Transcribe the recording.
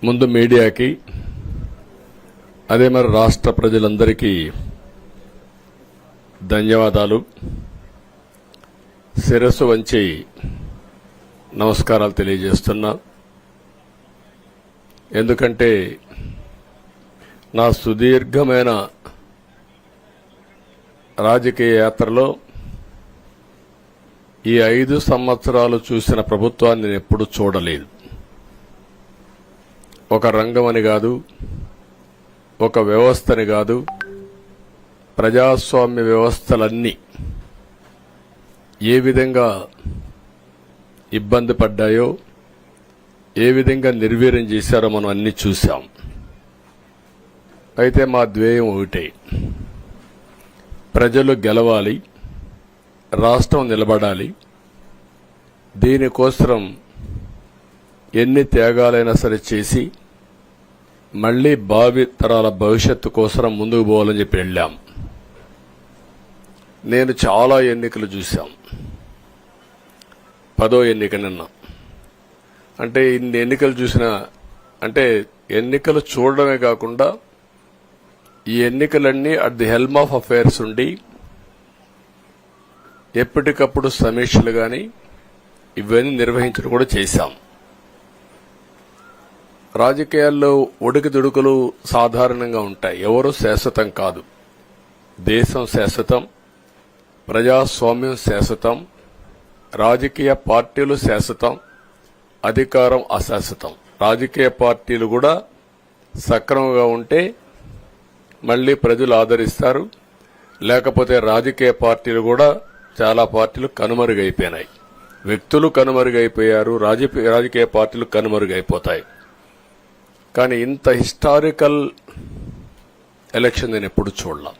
ముందు మీడియాకి అదే మరి రాష్ట్ర ప్రజలందరికీ ధన్యవాదాలు. శిరస్సు వంచి నమస్కారాలు తెలియజేస్తున్నా. ఎందుకంటే నా సుదీర్ఘమైన రాజకీయ యాత్రలో ఈ 5 సంవత్సరాలు చూసిన ప్రభుత్వాన్ని నేను ఎప్పుడూ చూడలేదు. ఒక రంగం అని కాదు, ఒక వ్యవస్థని కాదు, ప్రజాస్వామ్య వ్యవస్థలన్నీ ఏ విధంగా ఇబ్బంది పడ్డాయో, ఏ విధంగా నిర్వీర్యం చేశారో మనం అన్ని చూశాం. అయితే మా ధ్యేయం ఒకటే, ప్రజలు గెలవాలి, రాష్ట్రం నిలబడాలి. దీనికోసం ఎన్ని త్యాగాలైనా సరే చేసి మళ్లీ భావి తరాల భవిష్యత్తు కోసం ముందుకు పోవాలని చెప్పి వెళ్ళాం. నేను చాలా ఎన్నికలు చూశాం. 10వ ఎన్నిక నిన్న. అంటే ఇన్ని ఎన్నికలు చూసిన అంటే ఎన్నికలు చూడడమే కాకుండా ఈ ఎన్నికలన్నీ at the helm of affairs ఉండి ఎప్పటికప్పుడు సమీక్షలు గాని ఇవన్నీ నిర్వహించడం కూడా చేశాం. రాజకీయాల్లో ఒడికిదుడుకులు సాధారణంగా ఉంటాయి. ఎవరు శాశ్వతం కాదు. దేశం శాశ్వతం, ప్రజాస్వామ్యం శాశ్వతం, రాజకీయ పార్టీలు శాశ్వతం, అధికారం అశాశ్వతం. రాజకీయ పార్టీలు కూడా సక్రమంగా ఉంటే మళ్లీ ప్రజలు ఆదరిస్తారు. లేకపోతే రాజకీయ పార్టీలు కూడా చాలా పార్టీలు కనుమరుగైపోయినాయి. వ్యక్తులు కనుమరుగైపోయారు, రాజకీయ పార్టీలు కనుమరుగైపోతాయి. కానీ ఇంత హిస్టారికల్ ఎలక్షన్ నేను ఎప్పుడు చూడలా.